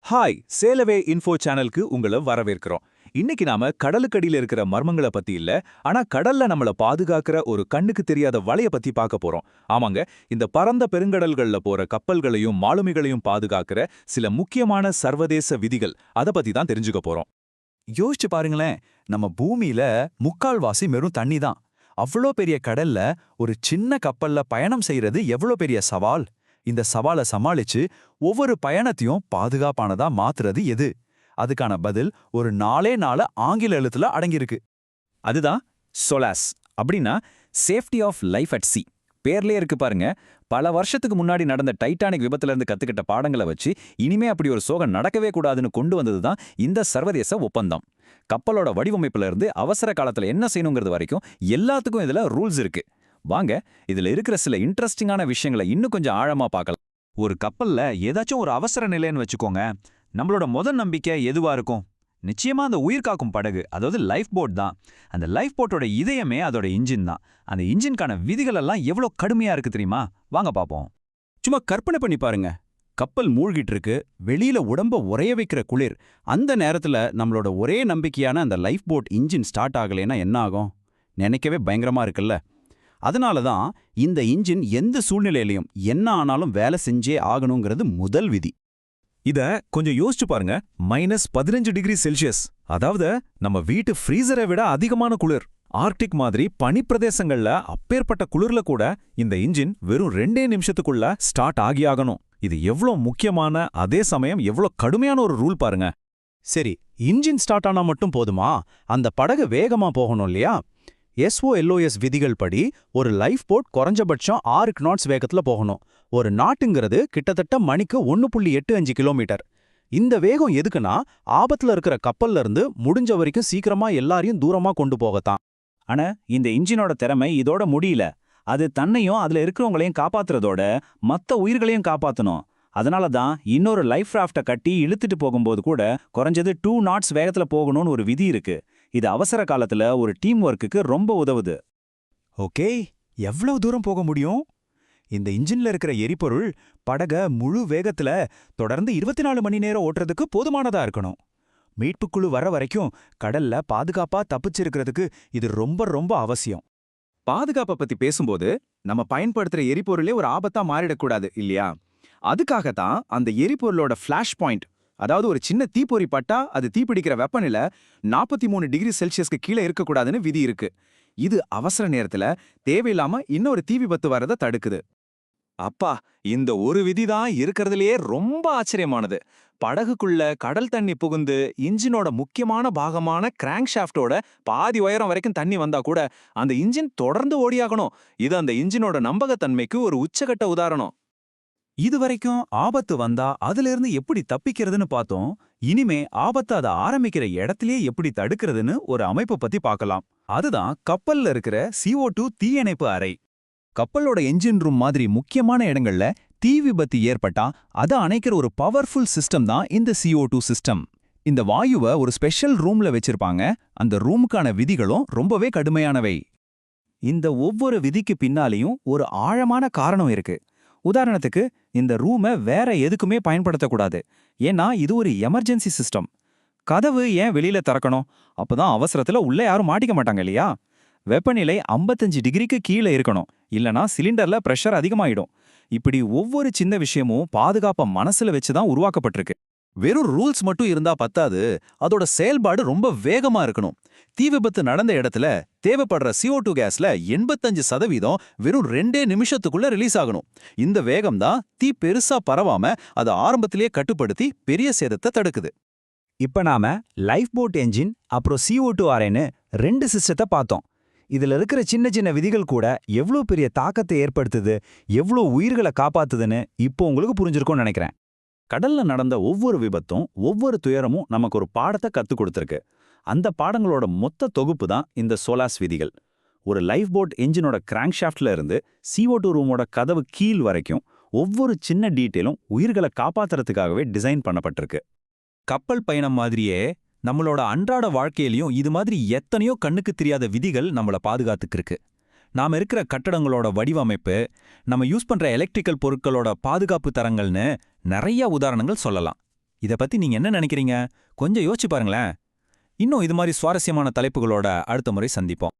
Hi, சேலவே info சேனலுக்கு உங்களை வரவேற்கிறோம். இன்னைக்கு நாம கடலுக்கடியில இருக்கிற மர்மங்களை பத்தி இல்ல, ஆனா கடல்ல நம்மள பாதுகாக்கிற ஒரு கண்ணுக்கு தெரியாத வலைய பத்தி பார்க்க போறோம். ஆமாங்க, இந்த பரந்த பெருங்கடல்கள்ல போற கப்பல்களையும் மாலுமிகளையும் பாதுகாக்கிற சில முக்கியமான சர்வதேச விதிகள், அத பத்தி தான் தெரிஞ்சுக்க போறோம். யோசிச்சு பாருங்களேன், நம்ம பூமியில முக்கால்வாசி வெறும் தண்ணி தான். அவ்வளோ பெரிய கடல்ல ஒரு சின்ன கப்பல்ல பயணம் செய்யறது எவ்வளோ பெரிய சவால். இந்த சவாலை சமாளிச்சு ஒவ்வொரு பயணத்தையும் பாதுகாப்பானதா மாத்துறது எது? அதுக்கான பதில் ஒரு நாலு ஆங்கில எழுத்துல அடங்கியிருக்கு. அதுதான் சொலாஸ். அப்படின்னா safety of life at sea. பேர்லயே இருக்கு பாருங்க. பல வருஷத்துக்கு முன்னாடி நடந்த டைட்டானிக் விபத்துல இருந்து கத்துக்கிட்ட பாடங்களை வச்சு இனிமே அப்படி ஒரு சோகம் நடக்கவே கூடாதுன்னு கொண்டு வந்ததுதான் இந்த சர்வதேச ஒப்பந்தம். கப்பலோட வடிவமைப்புல இருந்து அவசர காலத்துல என்ன செய்யணுங்கிறது வரைக்கும் எல்லாத்துக்கும் இதுல ரூல்ஸ் இருக்கு. வாங்க, இதுல இருக்கிற சில இன்ட்ரெஸ்டிங்கான விஷயங்களை இன்னும் கொஞ்சம் ஆழமா பார்க்கலாம். ஒரு கப்பல்ல ஏதாச்சும் ஒரு அவசர நிலைன்னு வச்சுக்கோங்க. நம்மளோட நம்பிக்கை எதுவா இருக்கும்? நிச்சயமா அந்த உயிர் காக்கும் படகு, அதாவது லைஃப் போட் தான். அந்த லைஃப் போட்டோட இதயமே அதோட இன்ஜின் தான். அந்த இன்ஜின்கான விதிகள் எல்லாம் எவ்வளவு கடுமையா இருக்கு தெரியுமா? வாங்க பாப்போம். சும்மா கற்பனை பண்ணி பாருங்க. கப்பல் மூழ்கிட்டு இருக்கு, வெளியில உடம்ப உறைய வைக்கிற குளிர். அந்த நேரத்துல நம்மளோட ஒரே நம்பிக்கையான அந்த லைஃப் போட் இன்ஜின் ஸ்டார்ட் ஆகலைன்னா என்ன ஆகும்? நினைக்கவே பயங்கரமா இருக்குல்ல. அதனால தான் இந்த இன்ஜின் எந்த சூழ்நிலையிலையும் என்ன ஆனாலும் வேலை செஞ்சே ஆகணுங்கிறது முதல் விதி. இத கொஞ்சம் யோசிச்சு பாருங்க. -15°C, அதாவது நம்ம வீட்டு ஃப்ரீசரை விட அதிகமான குளிர். ஆர்க்டிக் மாதிரி பனிப்பிரதேசங்கள்ல அப்பேற்பட்ட குளிர்ல கூட இந்த இன்ஜின் வெறும் 2 நிமிஷத்துக்குள்ள ஸ்டார்ட் ஆகியாகணும். இது எவ்வளோ முக்கியமான, அதே சமயம் எவ்வளோ கடுமையான ஒரு ரூல் பாருங்க. சரி, இன்ஜின் ஸ்டார்ட் ஆனா மட்டும் போதுமா? அந்த படகு வேகமா போகணும் இல்லையா? SOLOS விதிகள் படி ஒரு லைஃப் போட் குறைஞ்சபட்சம் 6 knots வேகத்துல போகணும். ஒரு நாட்டுங்கிறது கிட்டத்தட்ட மணிக்கு 1.85 கிலோமீட்டர். இந்த வேகம் எதுக்குன்னா, ஆபத்துல இருக்கிற கப்பல்ல இருந்து முடிஞ்ச வரைக்கும் சீக்கிரமா எல்லாரையும் தூரமா கொண்டு போகத்தான். ஆனா இந்த இன்ஜினோட திறமை இதோட முடியல. அது தன்னையும் அதுல இருக்கிறவங்களையும் காப்பாத்துறதோட மத்த உயிர்களையும் காப்பாத்தணும். அதனால தான் இன்னொரு லைஃப் ராஃப்ட கட்டி இழுத்துட்டு போகும்போது கூட குறைஞ்சது 2 knots வேகத்துல போகணும்னு ஒரு விதி இருக்கு. இது அவசர காலத்துல ஒரு டீம் ஒர்க்குக்கு ரொம்ப உதவுது. ஓகே, எவ்வளவு தூரம் போக முடியும்? இந்த இன்ஜின்ல இருக்கிற எரிபொருள் படக முழு வேகத்துல தொடர்ந்து 24 மணி நேரம் ஓட்டுறதுக்கு போதுமானதா இருக்கணும். மீட்புக்குழு வர வரைக்கும் கடல்ல பாதுகாப்பா தப்பிச்சிருக்கிறதுக்கு இது ரொம்ப ரொம்ப அவசியம். பாதுகாப்பை பத்தி பேசும்போது நம்ம பயன்படுத்துற எரிபொருளே ஒரு ஆபத்தா மாறிடக்கூடாது இல்லையா? அதுக்காகத்தான் அந்த எரிபொருளோட ஃபிளாஷ் பாயிண்ட், அதாவது ஒரு சின்ன தீப்பொறி பட்டா அது தீப்பிடிக்கிற வெப்பநிலை 43°C கீழே இருக்கக்கூடாதுன்னு விதி இருக்கு. இது அவசர நேரத்துல தேவையில்லாம இன்னொரு தீ விபத்து வரதை தடுக்குது. அப்பா, இந்த ஒரு விதி தான் இருக்கிறதுலயே ரொம்ப ஆச்சரியமானது. படகுக்குள்ள கடல் தண்ணி புகுந்து இன்ஜினோட முக்கியமான பாகமான கிராங்க் ஷாஃப்டோட பாதி உயரம் வரைக்கும் தண்ணி வந்தா கூட அந்த இன்ஜின் தொடர்ந்து ஓடியாகணும். இது அந்த இன்ஜினோட நம்பகத்தன்மைக்கு ஒரு உச்சகட்ட உதாரணம். இதுவரைக்கும் ஆபத்து வந்தா அதிலிருந்து எப்படி தப்பிக்கிறதுன்னு பார்த்தோம். இனிமே ஆபத்து அதை ஆரம்பிக்கிற இடத்திலேயே எப்படி தடுக்கிறதுன்னு ஒரு அமைப்பை பத்தி பார்க்கலாம். அதுதான் கப்பல்ல இருக்கிற CO2 தீயணைப்பு அறை. கப்பலோட என்ஜின் ரூம் மாதிரி முக்கியமான இடங்கள்ல தீ விபத்து ஏற்பட்டா அதை அணைக்கிற ஒரு பவர்ஃபுல் சிஸ்டம் தான் இந்த CO2 சிஸ்டம். இந்த வாயுவை ஒரு ஸ்பெஷல் ரூம்ல வச்சிருப்பாங்க. அந்த ரூமுக்கான விதிகளும் ரொம்பவே கடுமையானவை. இந்த ஒவ்வொரு விதிக்கு பின்னாலேயும் ஒரு ஆழமான காரணம் இருக்கு. உதாரணத்துக்கு, இந்த ரூமை வேற எதுக்குமே பயன்படுத்தக்கூடாது. ஏன்னா இது ஒரு எமர்ஜென்சி சிஸ்டம். கதவு ஏன் வெளியில திறக்கணும்? அப்பதான் அவசரத்துல உள்ள யாரும் மாட்டிக்க மாட்டாங்க இல்லையா? வெப்பநிலை 55 டிகிரிக்கு கீழே இருக்கணும், இல்லனா சிலிண்டர்ல பிரஷர் அதிகமாயிடும். இப்படி ஒவ்வொரு சின்ன விஷயமும் பாதுகாப்பை மனசுல வச்சுதான் உருவாக்கப்பட்டிருக்கு. வெறும் ரூல்ஸ் மட்டும் இருந்தா பத்தாது, அதோட செயல்பாடு ரொம்ப வேகமா இருக்கணும். தீ விபத்து நடந்த இடத்துல தேவைப்படுற CO2 கேஸ்ல 85% வெறும் 2 நிமிஷத்துக்குள்ள ரிலீஸ் ஆகணும். இந்த வேகம் தான் தீ பெருசா பரவாம அதை ஆரம்பத்திலேயே கட்டுப்படுத்தி பெரிய சேதத்தை தடுக்குது. இப்ப நாம லைஃப் போட் என்ஜின் அப்புறம் CO2 அறைன்னு 2 சிஸ்டத்தை பார்த்தோம். இதுல இருக்கிற சின்ன சின்ன விதிகள் கூட எவ்வளவு பெரிய தாக்கத்தை ஏற்படுத்துது, எவ்வளவு உயிர்களை காப்பாத்துதுன்னு இப்போ உங்களுக்கு புரிஞ்சிருக்கும்னு நினைக்கிறேன். கடல்ல நடந்த ஒவ்வொரு விபத்தும் ஒவ்வொரு துயரமும் நமக்கு ஒரு பாடத்தை கத்துக் கொடுத்திருக்கு. அந்த பாடங்களோட மொத்த தொகுப்பு தான் இந்த சோலாஸ் விதிகள். ஒரு லைஃப் போட் என்ஜினோட கிராங்க் ஷாஃப்ட்ல இருந்து CO2 ரூமோட கதவு கீழ் வரைக்கும் ஒவ்வொரு சின்ன டீட்டெயிலும் உயிர்களை காப்பாத்துறதுக்காகவே டிசைன் பண்ணப்பட்டிருக்கு. கப்பல் பயணம் மாதிரியே நம்மளோட அன்றாட வாழ்க்கையிலையும் இது மாதிரி எத்தனையோ கண்ணுக்கு தெரியாத விதிகள் நம்மள பாதுகாத்துக்கிருக்கு. நாம இருக்கிற கட்டடங்களோட வடிவமைப்பு, நம்ம யூஸ் பண்ற எலக்ட்ரிக்கல் பொருட்களோட பாதுகாப்பு தரங்கள்னு நிறைய உதாரணங்கள் சொல்லலாம். இத பத்தி நீங்க என்ன நினைக்கிறீங்க? கொஞ்சம் யோசிச்சு பாருங்களேன். இன்னும் இது மாதிரி சுவாரஸ்யமான தலைப்புகளோட அடுத்த முறை சந்திப்போம்.